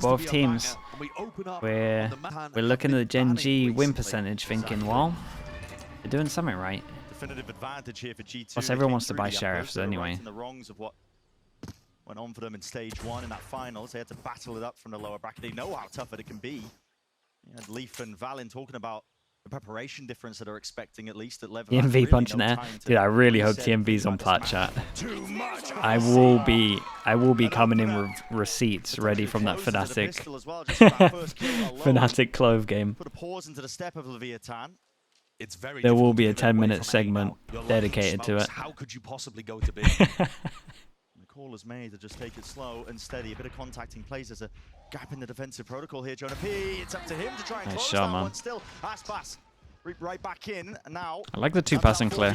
both teams. We're looking at the Gen G win percentage, thinking, well, they're doing something right. Definitive advantage here for G2. Plus, everyone wants to buy sheriffs anyway. The wrongs of what went on for them in stage 1 in that finals. They had to battle it up from the lower bracket. They know how tough it can be. You had Leaf and Valin talking about the preparation difference that they're expecting, at least at level. TMV really punching air. Dude, I really hope TMV's on plat chat. I will be coming in with receipts ready from that Fnatic Fnatic Clove game. Put a pause into the step of Leviathan. There will be a 10-minute segment dedicated to it. How could you possibly go to B? The call is made to just take it slow and steady. A bit of contacting plays. There's a gap in the defensive protocol here. Jonah P. It's up to him to try and close that one. Still, Aspas right back in now. I like the 2-passing clear.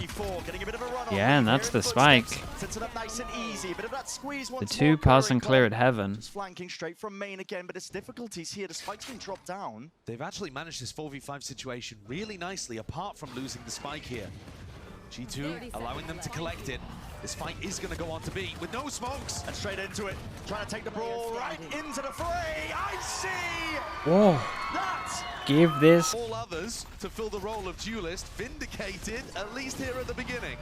Yeah, and that's the spike. The 2-passing clear at heaven. Just flanking straight from main again, but it's difficulties here. The spike's been dropped down. They've actually managed this 4v5 situation really nicely, apart from losing the spike here. G2 allowing them to collect it. This fight is going to go on to B with no smokes. And straight into it. Trying to take the brawl right into the fray. I see! Whoa. That! Give this. All others to fill the role of duelist, vindicated, at least here at the beginning.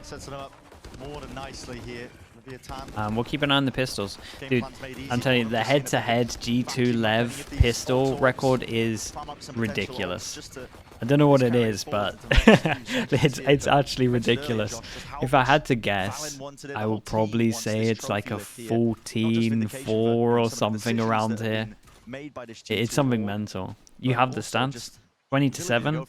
Sets it up more than nicely here. We'll keep an eye on the pistols. Dude, I'm telling you, the head-to-head G2 LEV pistol record is ridiculous. I don't know what it is, but it's actually ridiculous. If I had to guess, I would probably say it's like a 14-4 or something around here. It's something mental. You have the stance. 20-7.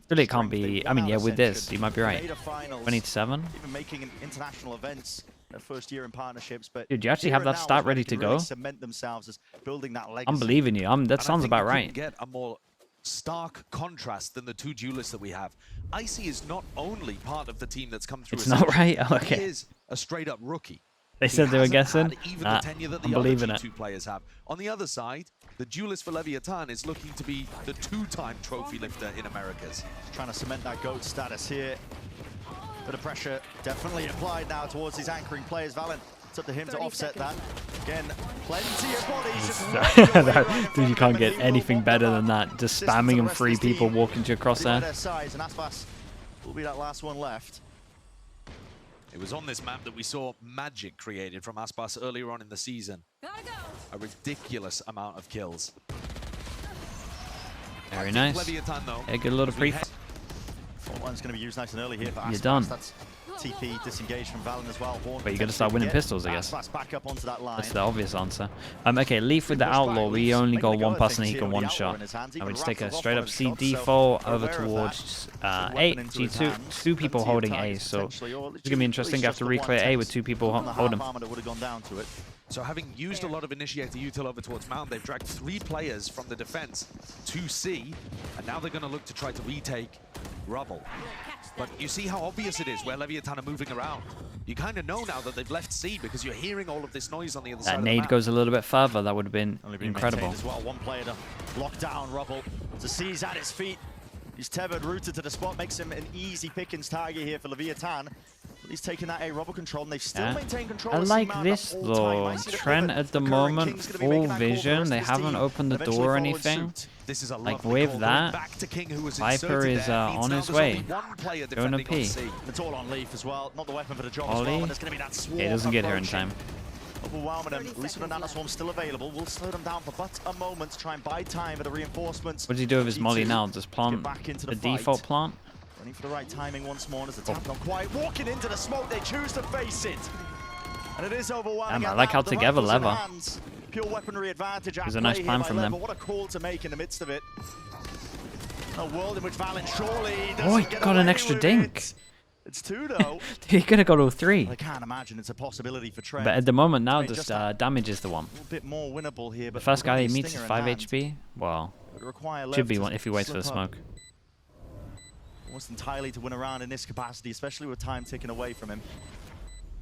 Really, it can't be. I mean, yeah, with this, you might be right. 20-7. Even making international events. First year in partnerships, but dude, you actually have that stat ready to go? I'm believing you. That sounds about right. Get a more stark contrast than the two duelists that we have. Icy is not only part of the team that's come through. It's not right. Oh, okay. He is a straight up rookie. They said they were guessing. Nah, I'm believing it. Two players have. On the other side, the duelist for Leviathan is looking to be the 2-time trophy lifter in Americas. Trying to cement that GOAT status here. Bit of pressure definitely applied now towards these anchoring players. Valin, it's up to him to offset that. Again, plenty of bodies. Dude, you can't get anything better than that. Just spamming and 3 people walking to your crosshair. And Aspas will be that last one left. It was on this map that we saw magic created from Aspas earlier on in the season. A ridiculous amount of kills. Very nice. Leviathan, though, a good little pre. One's going to be used nice and early here for Aspas. You're done. That's TP disengaged from Valin as well. But you got to start winning pistols, I guess. Back up onto that line. That's the obvious answer. Okay, Leaf with the Outlaw. We only got one person and he can one-shot. And we just take a straight up C default over towards A. G2, 2 people holding A. So it's going to be interesting. You have to reclear A with 2 people holding. So having used a lot of initiator util over towards Mountain, they've dragged 3 players from the defense to C, and now they're going to look to try to retake Rubble. But you see how obvious it is where Leviathan are moving around. You kind of know now that they've left C because you're hearing all of this noise on the other side of the map. That nade goes a little bit further. That would have been incredible. As well. One player to lock down Rubble. To C's at his feet. He's tethered, rooted to the spot, makes him an easy pickings target here for Leviathan. He's taking that A Rubble control, and they've still maintained control. I like this though. Trent at the moment, full vision. They haven't opened the door or anything. Like with that, Viper is on his way. Going to P. It's all on Leaf as well. Not the weapon for the job Ollie. as well. There's going to be that swarm. He doesn't get here in time. Overwhelming them. At least with a Nano Swarm still available. We'll slow them down for but a moment to try and buy time for the reinforcements. What does he do with his molly now? Just plant the default plant? Running for the right timing once more as the tap gone quiet. Walking into the smoke, they choose to face it. And it is overwhelming. I like how together Lever. Pure weaponry advantage. It was a nice plan from them. What a call to make in the midst of it. A world in which Valin surely doesn't oh, he got an extra dink. It's 2 though. He could have got all 3. I can't imagine it's a possibility for Trent. But at the moment now, just damage is the one. A bit more winnable here. But the first guy he meets is 5 HP. Well, should be one if he waits for the smoke. Almost entirely to win around in this capacity, especially with time ticking away from him.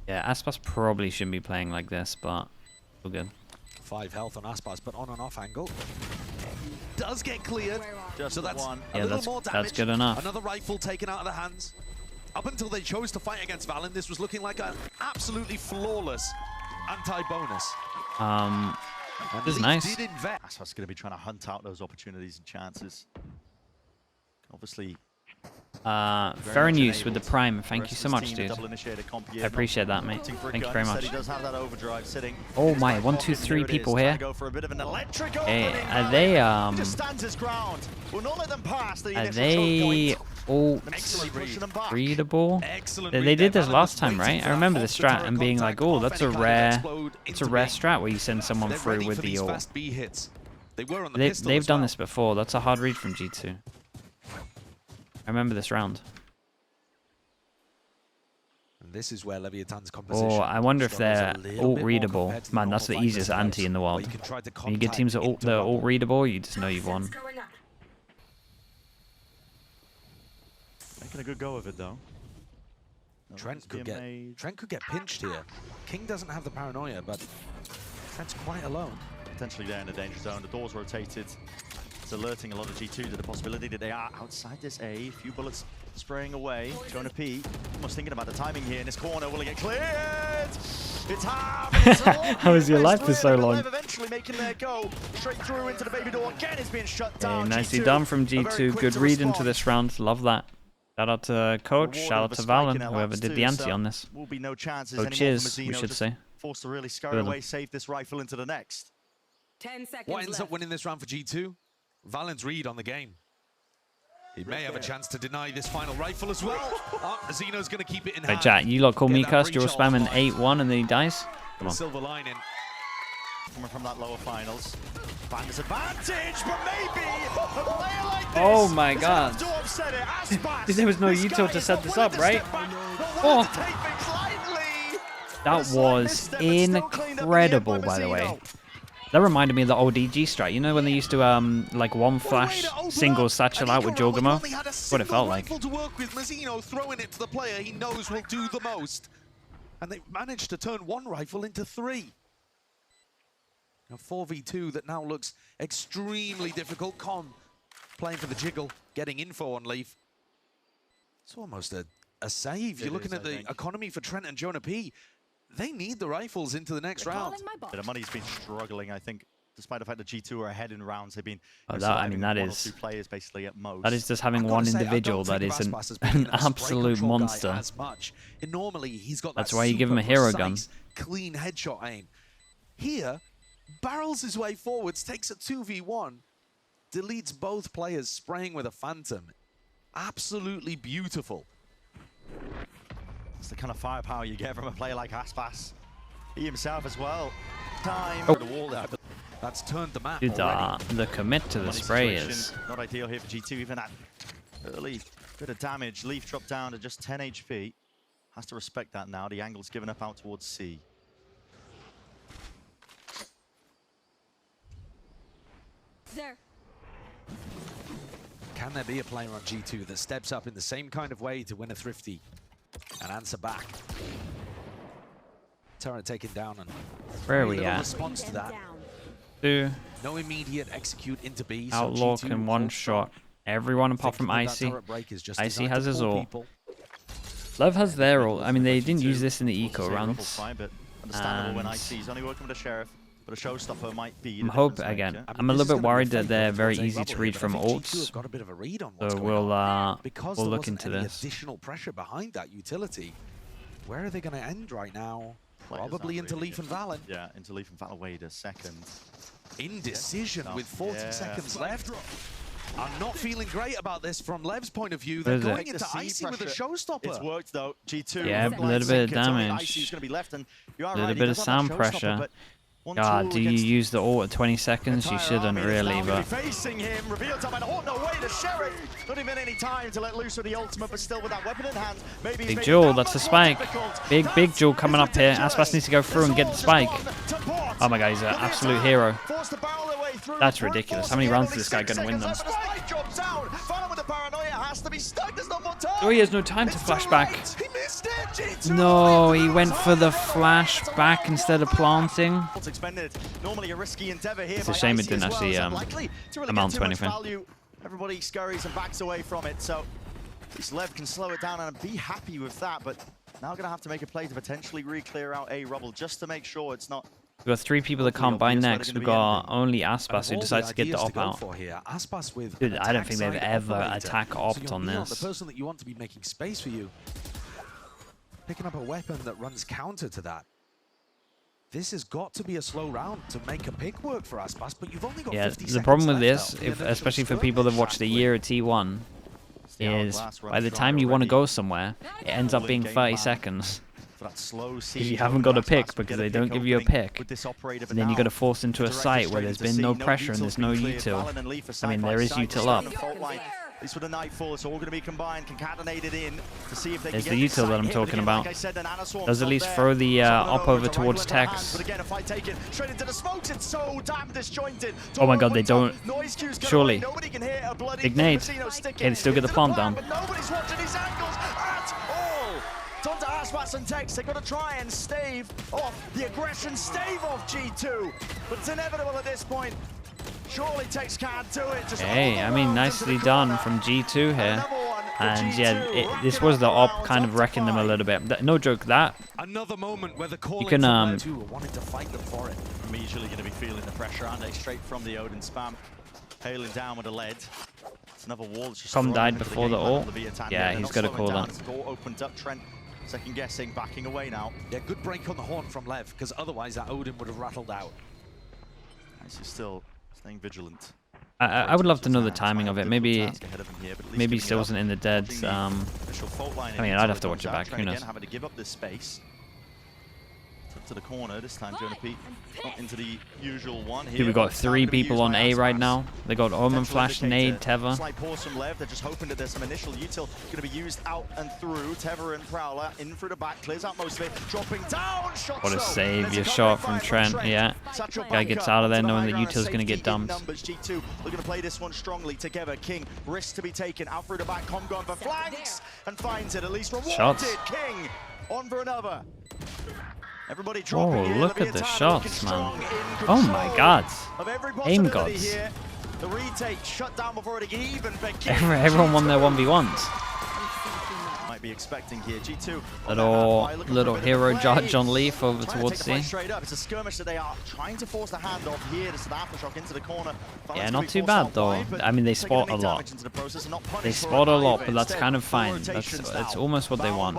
Yeah, Aspas probably shouldn't be playing like this, but still good. 5 health on Aspas, but on and off angle. Does get cleared. So that's one. A little more damage. That's good enough. Another rifle taken out of the hands. Up until they chose to fight against Valin, this was looking like an absolutely flawless anti-bonus. This is nice. That's what's going to be trying to hunt out those opportunities and chances. Obviously. Farron use with the prime. Thank you so much, dude. I appreciate that, mate. Thank you very much. Oh my, 1, 2, 3 people here. Hey, are they ult readable? They did this last time, right? I remember the strat and being like, oh, that's a rare strat where you send someone through with the ult. They've done this before. That's a hard read from G2. I remember this round. And this is where Leviathan's composition. Oh, I wonder if they're ult readable. Man, that's the easiest anti in the world. When you get teams that are ult readable, you just know you've won. Making a good go of it though. Trent could get pinched here. King doesn't have the paranoia, but Trent's quite alone. Potentially there in the danger zone. The door's rotated. It's alerting a lot of G2 to the possibility that they are outside this A. A few bullets spraying away. Jonah P. almost thinking about the timing here in this corner. Will it get cleared? It's half. How was your life for so long? Eventually making their go straight through into the baby door. Again, it's being shut down. Hey, nicely done from G2. Good read into this round. Love that. Shout out to Coach. Shout out to Valen, whoever did the anti on this. Will be no chances oh, cheers, we should say. Forced to really scurry away, save this rifle into the next. 10 seconds what ends up winning this round for G2? Valen's read on the game. He may have a chance to deny this final rifle as well. Zeno's going to keep it in hand. Hey, chat, you lot call me cussed. You're spamming 8-1 and then he dies? Come on. Silver lining. Coming from that lower finals. Find disadvantage, but maybe a player like this. Oh my god. There was no util to set this up, right? Oh. That was incredible, by the way. That reminded me of the old EG strat. You know when they used to like one flash single satchel out with Jorgamo? That's what it felt like. To work with Mazzino throwing it to the player he knows will do the most. And they managed to turn one rifle into 3. A 4v2 that now looks extremely difficult. Con playing for the jiggle, getting info on Leaf. It's almost a save. You're looking at the economy for Trent and Jonah P. They need the rifles into the next round. The money's been struggling, I think, despite the fact that G2 are ahead in rounds. They've been I mean, that is 1 or 2 players basically at most. That is just having one individual that is an absolute monster. As much. And normally he's got that's why you give him a hero gun. Clean headshot aim. Here, barrels his way forwards, takes a 2v1, deletes both players spraying with a phantom. Absolutely beautiful. It's the kind of firepower you get from a player like Aspas. He himself as well. Time for the wall there. That's turned the map. Dude, the commit to the spray is not ideal here for G2. Even that early bit of damage. Leaf dropped down to just 10 HP. Has to respect that now. The angle's given up out towards C. There. Can there be a player on G2 that steps up in the same kind of way to win a Thrifty and answer back? Turret taken down and where are we at? Response to that. 2. No immediate execute into B. Outlook in one shot. Everyone apart from Icy. Icy has his ult. LEV has their ult. I mean, they didn't use this in the eco rounds. Understandable when Icy's only working with the Sheriff. But a showstopper might be. I'm a little bit worried that they're very easy to read from ults. Got a bit of a read on so we'll look into this. Additional pressure behind that utility. Where are they going to end right now? Probably into Leaf and Valen. Yeah, into Leaf and Valen. Wait a second. Indecision with 40 seconds left. I'm not feeling great about this from Lev's point of view. They're going into Icy with a showstopper. It's worked though. G2. Yeah, a little bit of damage. A little bit of sound pressure. God, do you use the ult at 20 seconds? You shouldn't really, but... Facing him, reveal time, and oh no way, the Sheriff! Not even any time to let loose with the ultimate, but still with that weapon in hand. Maybe big Jewel, that's a spike. Big Jewel coming up here. Aspas needs to go through and get the spike. Oh my god, he's an absolute hero. That's ridiculous. How many rounds is this guy going to win them? Oh, he has no time to flash back. No, he went for the flash back instead of planting. It's a shame it didn't actually amount to anything. Everybody scurries and backs away from it, so at least LEV can slow it down and be happy with that, but now going to have to make a play to potentially re-clear out A rubble just to make sure it's not We've got 3 people that can't buy next. We've got only Aspas who decides to get the op out. Dude, I don't think they've ever attack opt on this. The person that you want to be making space for you, picking up a weapon that runs counter to that. This has got to be a slow round to make a pick work for Aspas, but you've only got 50 seconds the problem with left this, especially for people that watched the year at T1, is by the time you want to go somewhere, it ends up being 30 seconds. If you haven't got a pick because they don't give you a pick, and then you got to force into a site where there's been no pressure and there's no util. I mean, there is util up. At least with the nightfall, it's all going to be combined, concatenated in to see if they There's can the get util that I'm talking about. Does at least throw the op over towards Tex. But again, if I take it straight into the smokes, it's so damn disjointed. Oh my god, they don't. Surely. Big nade. Can they still get the plant down? Nobody's watching these angles at all. Tonta, Aspas and Tex, they've got to try and stave off the aggression, stave off G2. But it's inevitable at this point. Surely Tex can't do it. Hey, I mean, nicely done from G2 here. And yeah, this was the op kind of wrecking them a little bit. No joke, that. Another moment where the call you can wanted to fight them for it. Immediately going to be feeling the pressure, aren't they? Straight from the Odin spam, hailing down with a lead. It's another wall that's just died before the ult. Yeah, he's got to call that. It's all opened up. Trent second guessing, backing away now. Yeah, good break on the horn from Lev, because otherwise that Odin would have rattled out. This is still staying vigilant. I would love to know the timing of it. Maybe he still wasn't in the dead. I mean, I'd have to watch it back. Who knows? Having to give up this space. To the corner this time, Jonah Pete not into the usual one here. Dude, we got 3 people on A right now. They got Omen, Flash, Nade, Teva. Slight pause from Lev. They're just hoping that there's some initial util going to be used out and through. Teva and Prowler in through the back, clears out most of it, dropping down. What a savior shot from Trent. Yeah, guy gets out of there knowing that util's going to get dumped. G2, they're going to play this one strongly together. King, risk to be taken out through the back. Com going for flanks and finds it. At least rewarded. Shots. King on for another. Everybody oh, look at the shots, man. Oh my god. Aim gods. The retake shut down before it can even begin. Everyone won their 1v1s. Might be expecting here. G2. Little hero judge on Leaf over towards C. Straight up. It's a skirmish that they are trying to force the handoff here. This is the aftershock into the corner. Yeah, not too bad though. I mean, they spot a lot. They spot a lot, but that's kind of fine. That's almost what they want.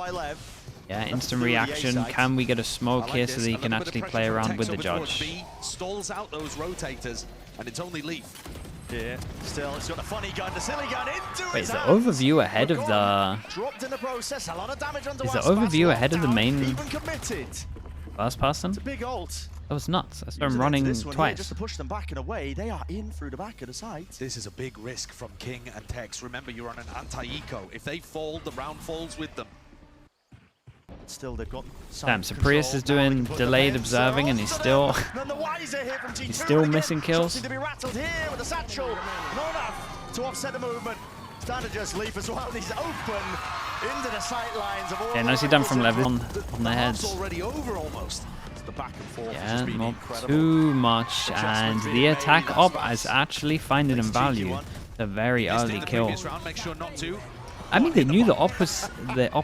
Yeah, instant reaction. Can we get a smoke here so that he can actually play around with the judge? Stalls out those rotators, and it's only Leaf. Yeah, still, it's got the funny gun, the silly gun into Wait, is the overview ahead of the... Dropped in the process, a lot of damage onto is the overview ahead of the main first person? It's a big ult. That was nuts. I saw him running twice. Just to push them back and away, they are in through the back of the site. This is a big risk from King and Tex. Remember, you're on an anti-eco. If they fall, the round falls with them. Still, they've got damn, so Prius is doing delayed observing and he's still missing kills. To be rattled here with the satchel. Not enough to offset the movement. Standard just Leaf as well. He's open into the sight lines of all. Yeah, nicely done from Level on the heads. Already over almost. The back and forth yeah, not too much, and the attack op is actually finding him value. A very early kill. I mean, they knew the op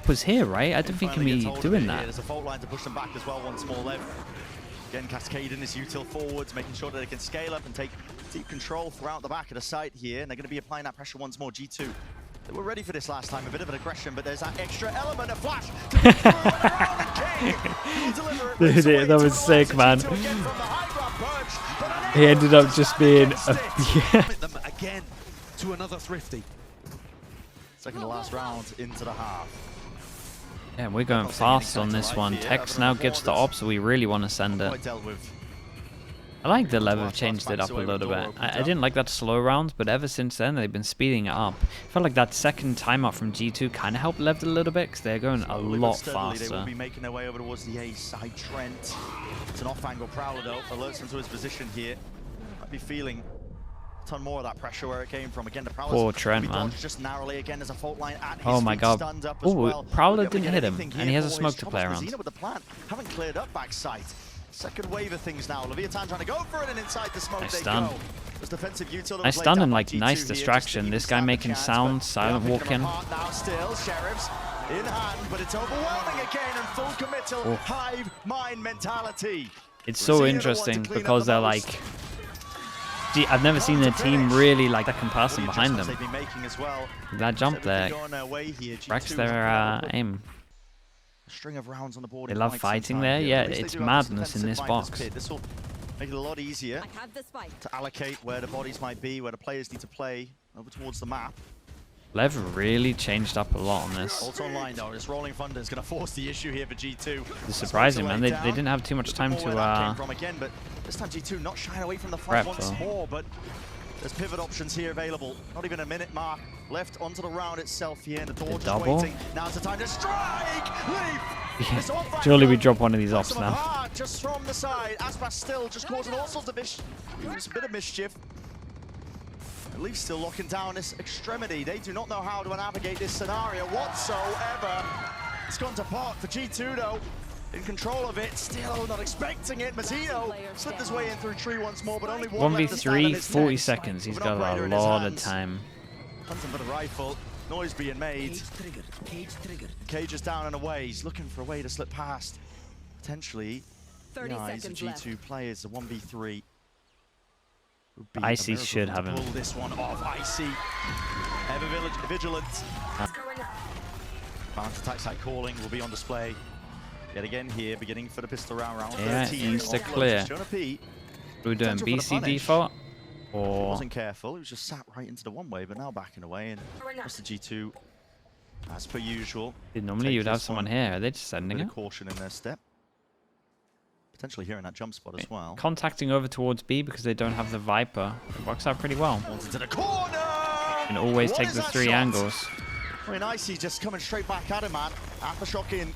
was here, right? I don't think he can be doing that. There's a fault line to push them back as well once more. Lev again cascading this util forwards, making sure that they can scale up and take deep control throughout the back of the site here, and they're going to be applying that pressure once more. G2. They were ready for this last time, a bit of an aggression, but there's that extra element of flash. Dude, that was sick, man. He ended up just being them again to another thrifty. Second to last round into the half. Yeah, we're going fast on this one. Tex now gets the op, so we really want to send it. I like the LEV have changed it up a little bit. I didn't like that slow round, but ever since then they've been speeding it up. I felt like that second timeout from G2 kind of helped LEV a little bit because they're going a lot faster. They will be making their way over towards the A side. Trent. It's an off-angle Prowler though. Alerts him to his position here. Might be feeling a ton more of that pressure where it came from. Again, the Prowler. Poor Trent, man. Just narrowly again. There's a fault line at his oh my god. Oh, Prowler didn't hit him, and he has a smoke to play around. With the plant. Haven't cleared up back site. Second wave of things now. Leviathan trying to go for it, and inside the smoke they go. I stun and like nice distraction. This guy making sound, silent walking. Now still, Sheriffs in hand, but it's overwhelming again and full committal. Hive mind mentality. It's so interesting because they're like, I've never seen a team really like second person behind them. That jump there wrecks their aim. They love fighting there. Yeah, it's madness in this box. This will make it a lot easier to allocate where the bodies might be, where the players need to play over towards the map. LEV really changed up a lot on this. Also online though, this rolling thunder is going to force the issue here for G2. It's surprising, man. They didn't have too much time to but this time G2 not shying away from the fight once more, but there's pivot options here available. Not even a minute mark left onto the round itself here, and the door just waiting. Now's the time to strike! LEV! Yeah. Surely we drop one of these offs now. Just from the side, Aspas still just causing all sorts of a bit of mischief. LEV still locking down this extremity. They do not know how to navigate this scenario whatsoever. It's gone to pot for G2 though. In control of it, still not expecting it. Mazzino slipped his way in through tree once more, but only one 1v3, 40 seconds. He's got a lot of time. Hunting for the rifle. Noise being made. Cage is down and away. He's looking for a way to slip past. Potentially, the eyes of G2 players, the 1v3. Icy should have him. Pull this one off. Icy, ever vigilant. Bounce attack site calling will be on display yet again here, beginning for the pistol round 13. Insta clear. We're doing BC default, or wasn't careful. He was just sat right into the one way, but now backing away, and that's the G2 as per usual. Normally you'd have someone here. Are they just sending it? Caution in their step. Potentially hearing that jump spot as well. Contacting over towards B because they don't have the Viper. It works out pretty well. Into the corner! And always take the 3 angles. Very nice, he's just coming straight back at him, man. Aftershock in.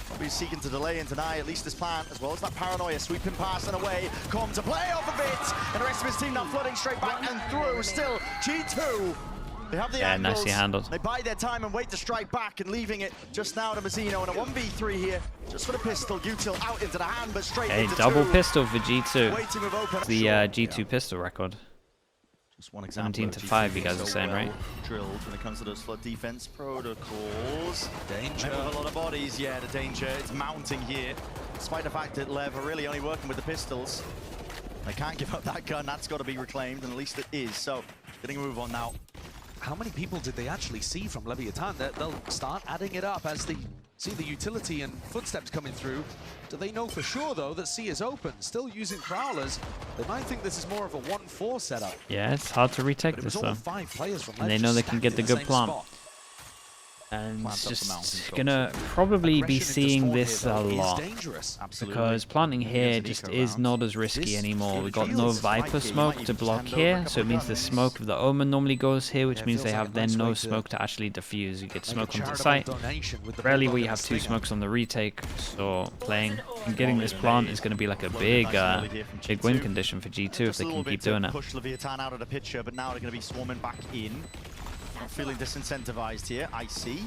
Probably seeking to delay and deny at least his plan, as well as that paranoia. Sweeping past and away. Come to play off of it! And the rest of his team now flooding straight back and through. Still, G2. They have the angles. Nicely handled. They bide their time and wait to strike back, and leaving it just now to Mazzino. And a 1v3 here, just for the pistol. Util out into the hand, but straight into double two. Pistol for G2. Waiting with open. The G2 pistol record. Just one example. 17 to 5, you guys are saying, right? Drilled when it comes to those flood defense protocols. Danger. With a lot of bodies, yeah, the danger is mounting here. Despite the fact that LEV are really only working with the pistols. They can't give up that gun, that's got to be reclaimed, and at least it is. So, getting a move on now. How many people did they actually see from Leviathan? They'll start adding it up as they see the utility and footsteps coming through. Do they know for sure, though, that C is open? Still using Prowlers. They might think this is more of a 1-4 setup. Yeah, it's hard to retake this, though. 5 players from and they know they can get the good plant. And it's just gonna probably be seeing this a lot, because planting here just is not as risky anymore. We've got no Viper smoke to block here, so it means the smoke of the Omen normally goes here, which means they have then no smoke to actually defuse. You get smoke onto the site. Rarely will you have 2 smokes on the retake, so playing and getting this plant is going to be like a big win condition for G2 if they can keep doing it. Push Leviathan out of the picture, but now they're going to be swarming back in. Not feeling disincentivized here. Icy.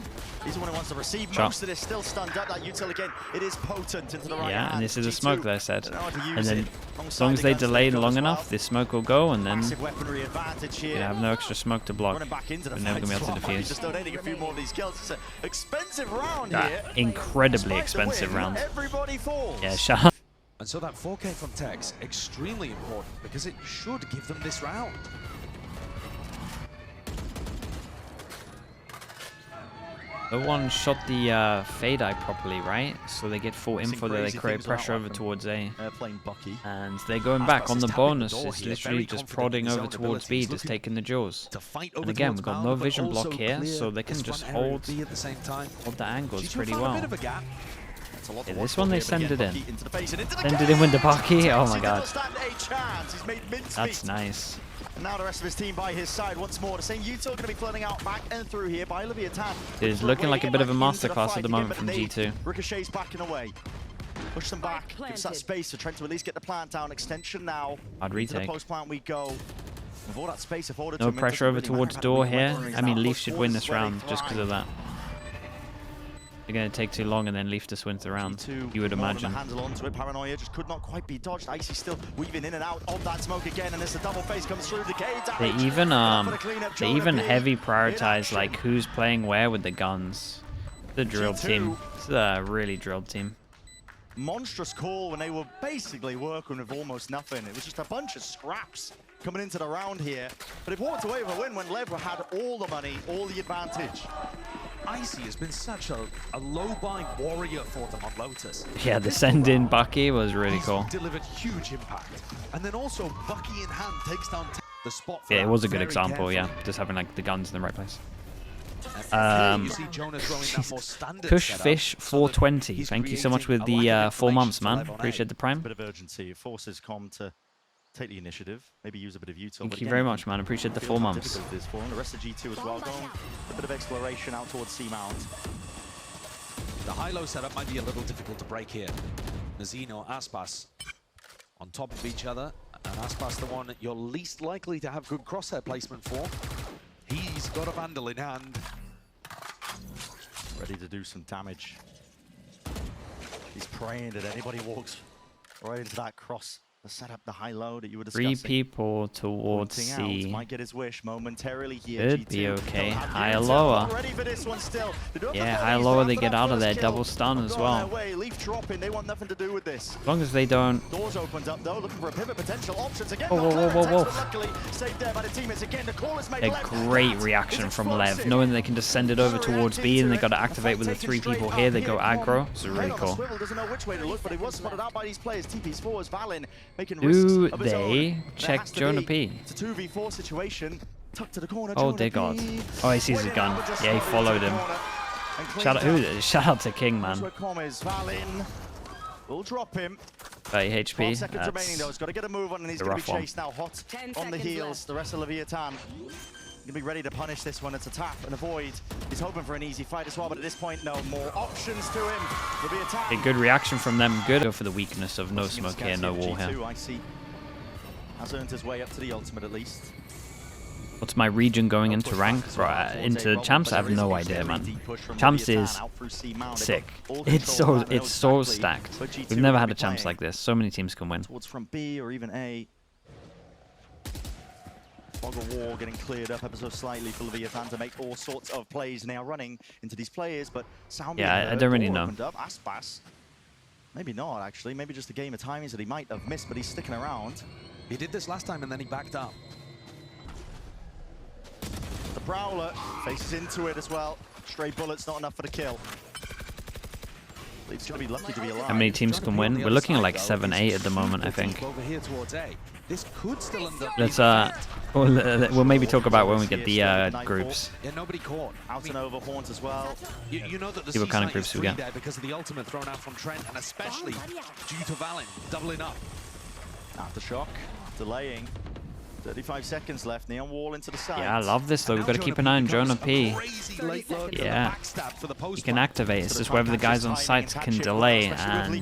He's the one who wants to receive most of this. Still stunned up. That util again. It is potent into the right hand. And this is a smoke there, said. And then as as long as they delay long enough, this smoke will go, and then weaponry advantage here. you have no extra smoke to block. Back into the We're never going to be able to defuse. Just donating a few more of these kills. It's an expensive round here. Incredibly expensive round. Everybody falls. Yeah, shut up. And so that 4K from Tex, extremely important, because it should give them this round. No one shot the fade eye properly, right? So they get full info that they create pressure over towards A. And they're going back on the bonus. It's literally just prodding over towards B, just taking the jaws. And again, we've got no vision block here, so they can just hold the angles pretty well. Yeah, this one they send it in. Send it in with the Bucky. Oh my god. That's nice. And now the rest of his team by his side once more. The same util going to be flooding out back and through here by Leviathan. It is looking like a bit of a masterclass at the moment from G2. Ricochet's backing away. Push them back. Gives that space for Trent to at least get the plant down. Extension now. I'd retake. To the post plant we go. With all that space afforded no pressure over towards door here. I mean, LEV should win this round just because of that. They're going to take too long and then LEV just wins the round, you would imagine. Handle onto it. Paranoia just could not quite be dodged. Icy still weaving in and out of that smoke again, and as the double face comes through, they even heavy prioritize like who's playing where with the guns. The drilled team. It's a really drilled team. monstrous call when they were basically working with almost nothing. It was just a bunch of scraps coming into the round here. But they've walked away with a win when LEV had all the money, all the advantage. Icy has been such a low-buy warrior for them on Lotus. Yeah, the send-in Bucky was really cool. Delivered huge impact. And then also Bucky in hand takes down the spot. Yeah, it was a good example, yeah. Just having like the guns in the right place. You see Jonah throwing that more standard Cushfish 420. Thank you so much with the 4 months, man. Appreciate the prime. A bit of urgency. It forces Com to take the initiative. Maybe use a bit of util. Thank you very much, man. Appreciate the 4 months. For the rest of G2 as well. Going a bit of exploration out towards C Mount. The high-low setup might be a little difficult to break here. Nazino, Aspas on top of each other. And Aspas the one you're least likely to have good crosshair placement for. He's got a Vandal in hand. Ready to do some damage. He's praying that anybody walks right into that cross. The setup, the high-low that you were discussing. 3 people towards C. Might get his wish momentarily here. Could be okay. Higher lower. Yeah, higher lower. They get out of there. Double stun as well. Leaf dropping. They want nothing to do with this. As long as they don't. Doors opened up though, looking for a pivot potential options again. Whoa. Luckily saved there by the teammates again. The call is made. A great reaction from LEV, knowing they can just send it over towards B, and they got to activate with the 3 people here. They go aggro. It's really cool. Doesn't know which way to look, but he was spotted out by these players. TP's forwards, Valin making Do they check Jonah P? It's a 2v4 situation. Tucked to the corner. Oh, dear God. Oh, he sees a gun. Yeah, he followed him. Shout out to King, man. Valin will drop him. 30 HP. Seconds remaining though. He's got to get a move on, and he's going to be chased now hot on the heels. The rest of Leviathan going to be ready to punish this one. It's a tap and avoid. He's hoping for an easy fight as well, but at this point, no more options to him. Leviathan. A good reaction from them. Good. Go for the weakness of no smoke here, no wall here. I see. Has earned his way up to the ultimate at least. What's my region going into rank? Right, into champs? I have no idea, man. Champs is sick. It's so stacked. We've never had a champs like this. So many teams can win. Towards from B or even A. Fog of War getting cleared up ever so slightly for Leviathan to make all sorts of plays now running into these players, but sound. Yeah, I don't really know. Aspas. Maybe not actually. Maybe just a game of timings that he might have missed, but he's sticking around. He did this last time and then he backed up. The Prowler faces into it as well. Stray bullets not enough for the kill. He's going to be lucky to be alive. How many teams can win? We're looking at like 7-8 at the moment, I think. This could still end up. Let's we'll maybe talk about when we get the groups. Yeah, nobody caught. Out and over horns as well. You know that the See what kind of groups we get. There because of the ultimate thrown out from Trent, and especially due to Valin doubling up. Aftershock, delaying. 35 seconds left. Neon wall into the side. Yeah, I love this though. We've got to keep an eye on Jonah P. Yeah, he can activate. It's just whether the guys on site can delay, and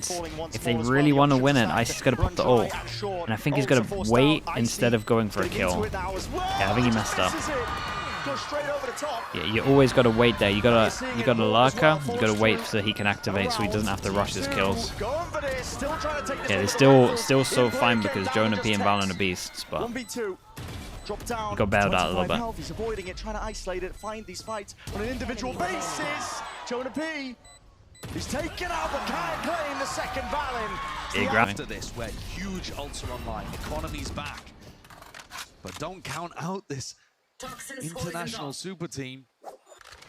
if they really want to win it, Icy's got to put the ult. And I think he's got to wait instead of going for a kill. Yeah, I think he messed up. Yeah, you always got to wait there. You got a lurker. You got to wait so he can activate, so he doesn't have to rush his kills. Yeah, they're still so fine because Jonah P and Valorant are beasts, but he got bailed out a little bit. He's avoiding it, trying to isolate it, find these fights on an individual basis. Jonah P. He's taken out, but can't claim the second Valin. After this, where huge ults are online, economy's back, but don't count out this international super team.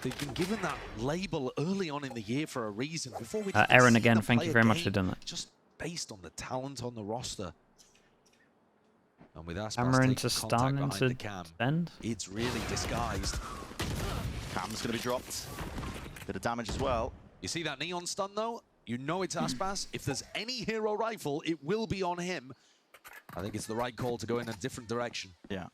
They've been given that label early on in the year for a reason. Before we Aaron again, thank you very much for doing that. Just based on the talent on the roster. And with Aspas Camera into stun into bend. It's really disguised. Cam's going to be dropped. Bit of damage as well. You see that neon stun though? You know it's Aspas. If there's any hero rifle, it will be on him. I think it's the right call to go in a different direction. Yeah.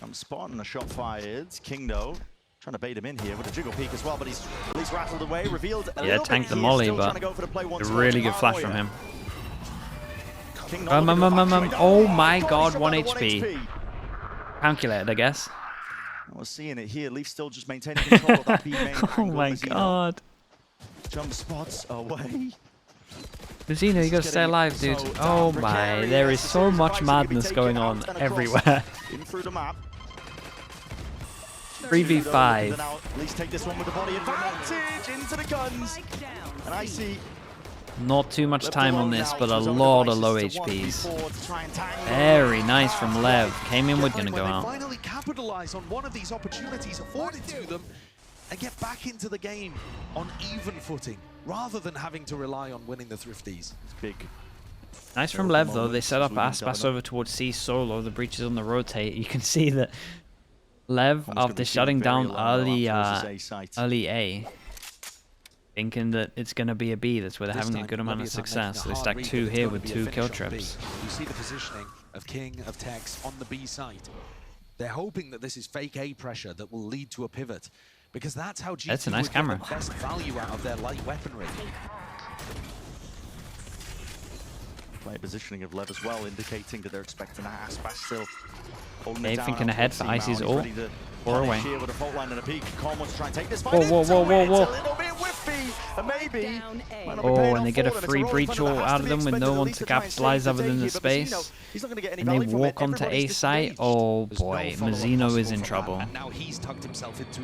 I'm spotting a shot fired. Kingdo trying to bait him in here with a jiggle peek as well, but he's at least rattled away, revealed a little tanked bit. the molly, but a really good flash from him. Oh my God, 1 HP. Calculated, I guess. I was seeing it here. Leaf still just maintaining control of that B main. Oh my God. Jump spots away. Lucino, you gotta stay alive, dude. Oh my, there is so much madness going on everywhere. In through the map. 3v5. At least take this one with the body advantage into the guns. And I see Not too much time on this, but a lot of low HPs. Very nice from Lev. Came in, we're gonna go out. Finally capitalize on one of these opportunities afforded to them and get back into the game on even footing, rather than having to rely on winning the Thrifties. It's big. Nice from Lev though. They set up Aspas over towards C solo. The breach is on the rotate. You can see that Lev, after shutting down early A, thinking that it's going to be a B. That's where they're having a good amount of success. They stack 2 here with 2 kill trips. You see the positioning of King, of Tex on the B side. They're hoping that this is fake A pressure that will lead to a pivot, because that's how G2 That's a nice would camera. get the best value out of their light weaponry. Play positioning of Lev as well, indicating that they're expecting Aspas still. They thinking ahead for Icy's ult. 4 away. Whoa, whoa, whoa, whoa, whoa. Maybe. Oh, and they get a free breach ult out of them with no one to capitalize other than the space. And they walk onto A site. Oh boy, Mazzino is in trouble. And now he's tucked himself into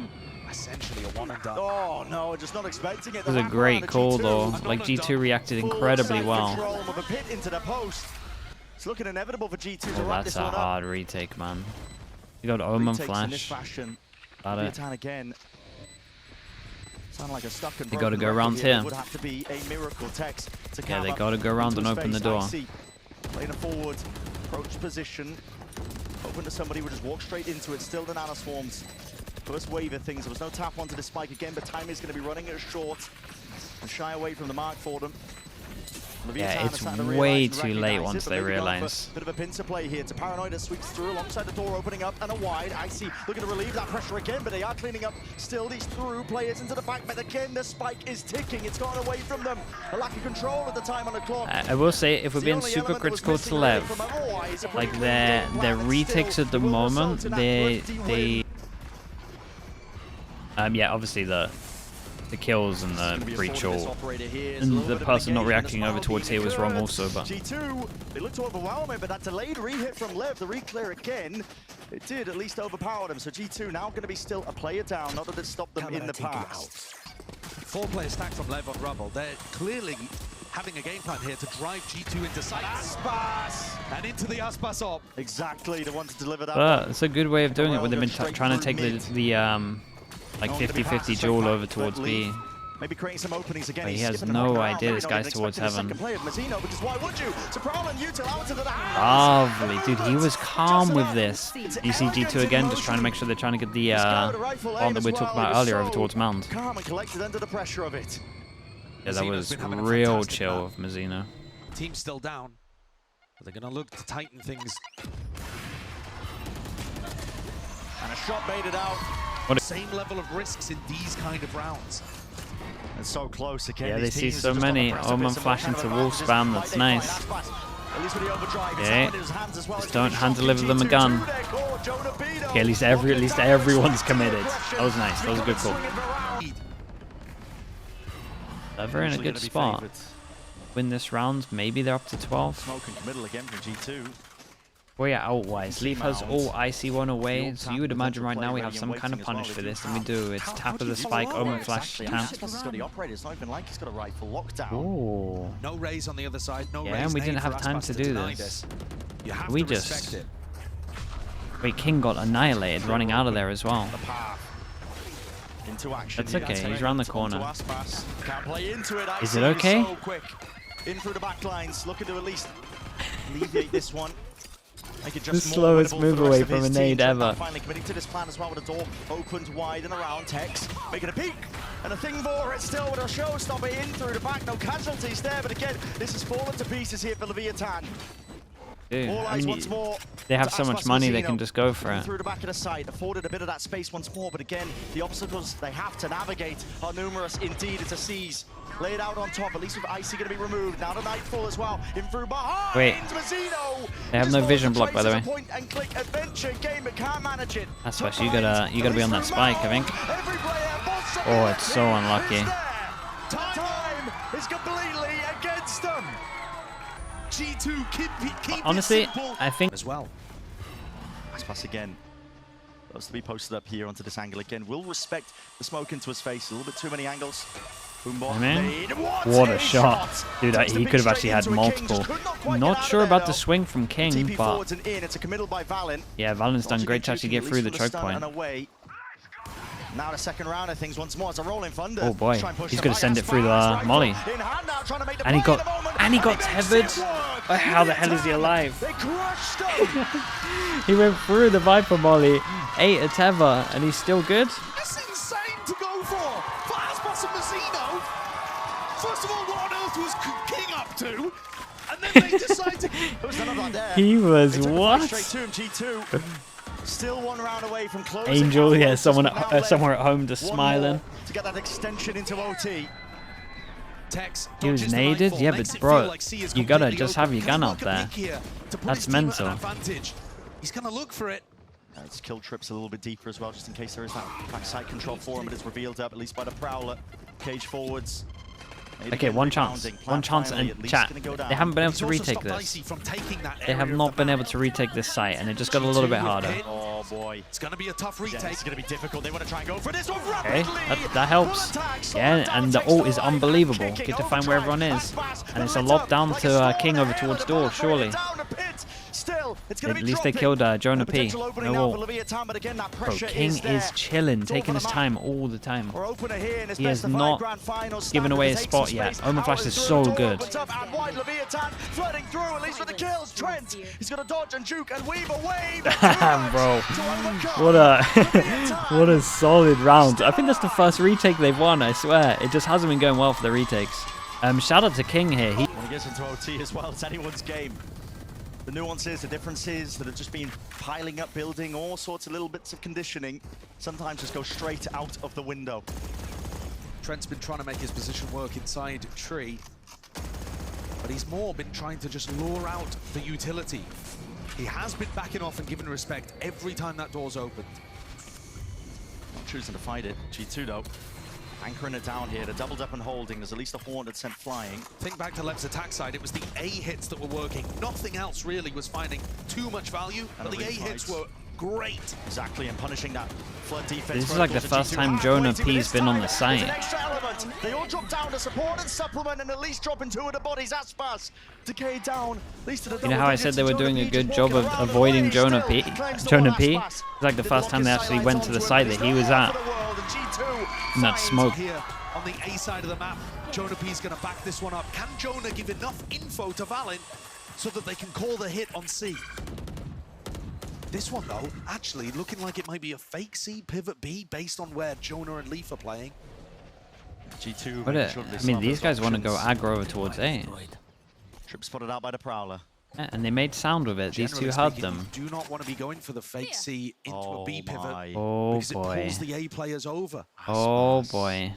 essentially a one and done. Oh no, just not expecting it. It was a great call though. Like G2 reacted incredibly well. It's looking inevitable for G2 to Oh, wrap that's this a one hard retake, man. You got Omen flash. Got it. Again. Sound like a stuck and They gotta broken go record around here. Would have to be a miracle text to Yeah, they cover gotta go around and into open the space. door. Icy playing a forward, approach position, open to somebody who just walk straight into it. Still the nano swarms. First wave of things. There was no tap onto the spike again, but time is going to be running it short and shy away from the mark for them. Yeah, it's way too late once they realize. Bit of a pincer play here to Paranoid that sweeps through alongside the door opening up and a wide. Icy looking to relieve that pressure again, but they are cleaning up still these through players into the back. But again, the spike is ticking. It's gone away from them. A lack of control at the time on the clock. I will say, if we're being super critical to Lev, like their retakes at the moment, yeah, obviously the kills and the breach ult, and the person not reacting over towards here was wrong also, but G2, they looked to overwhelm it, but that delayed re-hit from Lev, the re-clear again, it did at least overpower them. So G2 now going to be still a player down, not that it stopped them in the past. 4-player stack from Lev on Rubble. They're clearly having a game plan here to drive G2 into sight. Aspas! And into the Aspas op. Exactly, the one to deliver that. but it's a good way of doing it when they've been trying to take the like 50-50 duel over towards B. Maybe creating some openings again. But he has no idea this guy's towards heaven. Lovely, dude, he was calm with this. You see G2 again, just trying to make sure they're trying to get the bomb that we talked about earlier over towards Mound. Calm and collected under the pressure of it. Yeah, that was real chill of Mazzino. Team's still down, but they're going to look to tighten things. And a shot baited out. Same level of risks in these kind of rounds. And so close again. Yeah, they see so many. Omen flash into wall spam, that's nice. Yeah, just don't hand deliver them a gun. Okay, at least everyone's committed. That was nice, that was a good call. They're in a good spot. Win this round, maybe they're up to 12. Smoking middle again from G2. Well, yeah, outwise. LEV has all IC1 away, so you would imagine right now we have some kind of punish for this, and we do. It's tap of the spike, Omen flash, tap. He's got the operator. It's not even like he's got a rifle lockdown. Ooh. No raise on the other side. No Yeah, raise and we didn't nade for have time Aspas to do deny this. You have We to respect just... it. Wait, King got annihilated running out of there as well. Into action. That's okay, he's around the corner. Can't play into it. Is it okay? So quick. In through the back lines, looking to at least alleviate this one. The slowest move away from a nade ever. Finally committing to this plan as well, with the door opened wide and around. Tex making a peek and a thing for it still with a showstopper in through the back. No casualties there, but again, this has fallen to pieces here for Leviathan. Dude, All I eyes mean, once more. they have so much money, they can just go for it. Through the back of the site, afforded a bit of that space once more, but again, the obstacles they have to navigate are numerous indeed. It's a seize. Laid out on top, at least with Icy going to be removed. Now the Nightfall as well. In through behind. Wait. Mazzino. They have no vision block, by the way. Point and click adventure game, but can't manage it. That's why you gotta be on that spike, I think. Oh, it's so unlucky. Time is completely against them. G2 keep Honestly, it simple I think as well. Nice pass again. Those to be posted up here onto this angle again. Will respect the smoke into his face. A little bit too many angles. Boombot Man, lead. what a shot. Dude, he could have actually had multiple. Not sure about the swing from King, TP but forwards and in. It's a committal by Valin. yeah, Valent's done great to actually get through the choke point. Now the second round of things once more. It's a rolling thunder. Oh boy, he's going to send it through the molly. And he got tethered. How the hell is he alive? He went through the Viper molly, ate a tether, and he's still good? That's insane to go for Aspas and Mazzino. First of all, what on earth was King up to? And then they decide to... He was what? Straight to him, G2. Still one round away from closing. Angel, yeah, somewhere at home just smiling. To get that extension into OT. Tex, He was naded? Yeah, but bro, you gotta just have your gun out there. That's mental. He's gonna look for it. His kill trip's a little bit deeper as well, just in case there is that backside control for him. It is revealed up, at least by the Prowler. Cage forwards. Okay, one chance, and chat. They haven't been able to retake this. They have not been able to retake this site, and it just got a little bit harder. Oh boy, it's gonna be a tough retake. Yeah, it's gonna be difficult. They want to try and go for this one Okay, rapidly. that helps. Yeah, and the ult is unbelievable. Get to find where everyone is, and it's a lob down to King over towards door. Surely. At least they killed Jonah P. No ult. Bro, King is chilling, taking his time all the time. He has not given away his spot yet. Omen Flash is so good. Damn, bro. What a solid round. I think that's the first retake they've won, I swear. It just hasn't been going well for the retakes. Shout out to King here. When he gets into OT as well, it's anyone's game. The nuances, the differences that have just been piling up, building all sorts of little bits of conditioning, sometimes just go straight out of the window. Trent's been trying to make his position work inside tree, but he's more been trying to just lure out the utility. He has been backing off and giving respect every time that door's opened. Not choosing to fight it. G2 though, anchoring it down here. They're doubled up and holding. There's at least a horn that's sent flying. Think back to LEV's attack side. It was the A hits that were working. Nothing else really was finding too much value, but the A hits were great. Exactly, and punishing that flood defense. This is like the first time Jonah P's been on the site. They all drop down to support and supplement, and at least dropping two of the bodies. Aspas decay down. You know how I said they were doing a good job of avoiding Jonah P? Jonah P? It's like the first time they actually went to the site that he was at. In that smoke. Here on the A side of the map, Jonah P's going to back this one up. Can Jonah give enough info to Valin so that they can call the hit on C? This one, though, actually looking like it might be a fake C pivot B based on where Jonah and Leaf are playing. G2. But I mean, these guys want to go aggro over towards A. Trip spotted out by the Prowler. Yeah, and they made sound with it. These two heard them. You do not want to be going for the fake C into a B pivot. Oh because boy. It pulls the A players over. Oh boy.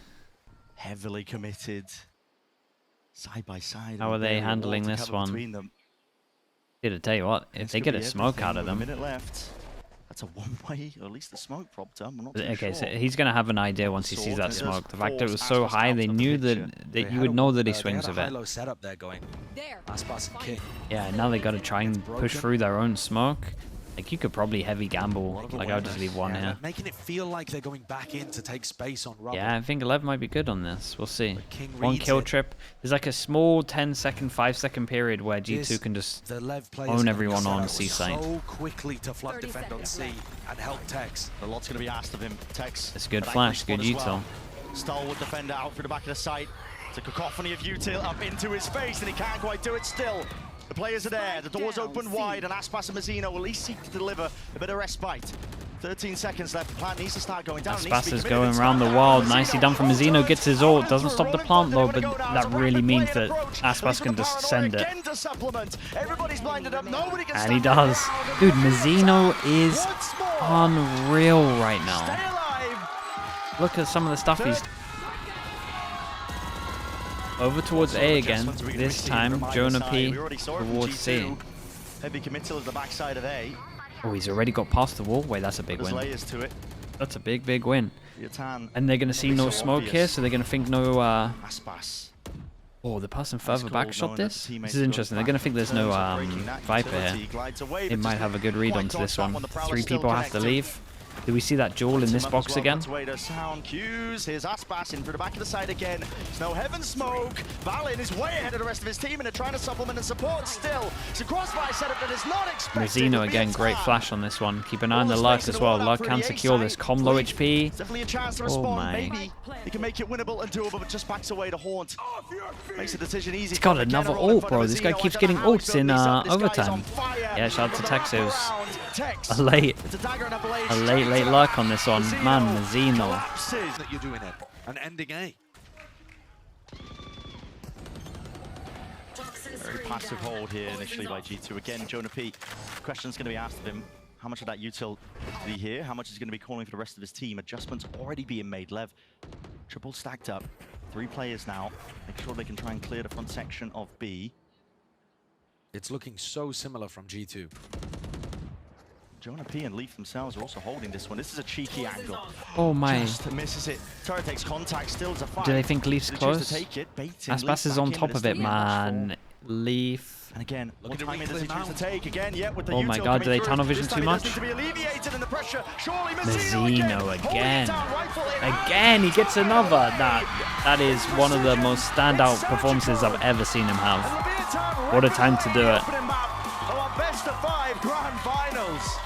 Heavily committed. Side by side. How are they handling this one? Here to tell you what, if they get a smoke out of them. A minute left. That's a one-way, or at least the smoke propped up. I'm not too okay, sure. so he's gonna have an idea once he sees that smoke. The fact that it was so high, they knew that you would know that he swings with it. Low setup there going. Aspas and King. Yeah, now they gotta try and push through their own smoke. Like, you could probably heavy gamble. Like, I would just leave one here. Making it feel like they're going back in to take space on Rubble. Yeah, I think 11 might be good on this. We'll see. One kill trip. There's like a small 10-second, 5-second period where G2 can just own everyone on C site. So quickly to flood defend on C and help Tex. A lot's going to be asked of him. Tex. It's good flash, good util. Stalwart defender out through the back of the site. It's a cacophony of util up into his face, and he can't quite do it still. The players are there, the door's open wide, and Aspas and Mazzino will at least seek to deliver a bit of respite. 13 seconds left, the plant needs to start going down. Aspas is going around the wild, nicely done from Mazzino, gets his ult, doesn't stop the plant though, but that really means that Aspas can just send it. And he does. Dude, Mazzino is unreal right now. Look at some of the stuff he's... Over towards A again, this time Jonah P towards C. Heavy committal at the backside of A. Oh, he's already got past the wall. Wait, that's a big win. That's a big, big win. And they're going to see no smoke here, so they're going to think no... Oh, the person further back shot this? This is interesting. They're going to think there's no Viper here. It might have a good read onto this one. 3 people have to leave. Do we see that duel in this box again? Sound cues. Here's Aspas in for the back of the side again. There's no heaven smoke. Valin is way ahead of the rest of his team and they're trying to supplement and support still. It's a crossfire setup that is not expected. Mazino again, great flash on this one. Keep an eye on the Lurk as well. Lurk can secure this. Com low HP. Definitely a chance to respond. Maybe he can make it winnable and doable, but just backs away to Haunt. Makes the decision easy. He's got another ult, bro. This guy keeps getting ults in overtime. Yeah, shout out to Tex. It was a late Lurk on this one. Man, Mazino. That you're doing it. An ending A. Very passive hold here initially by G2. Again, Jonah P. Question's going to be asked of him. How much of that util did he hear? How much is he going to be calling for the rest of his team? Adjustments already being made. Lev, triple stacked up. 3 players now. Make sure they can try and clear the front section of B. It's looking so similar from G2. Jonah P and Leaf themselves are also holding this one. This is a cheeky angle. Oh my. Just misses it. Turret takes contact, still to fight. Do they think Leaf's close? Aspas is on top of it, man. Leaf. And again, what timing does he choose to take? Again, yeah, with the oh my god, do they tunnel vision too much? Mazino again. Again, he gets another. That is one of the most standout performances I've ever seen him have. What a time to do it. Best of 5 grand finals.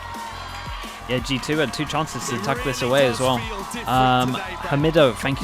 Yeah, G2 had 2 chances to tuck this away as well. Hamido, thank you so much.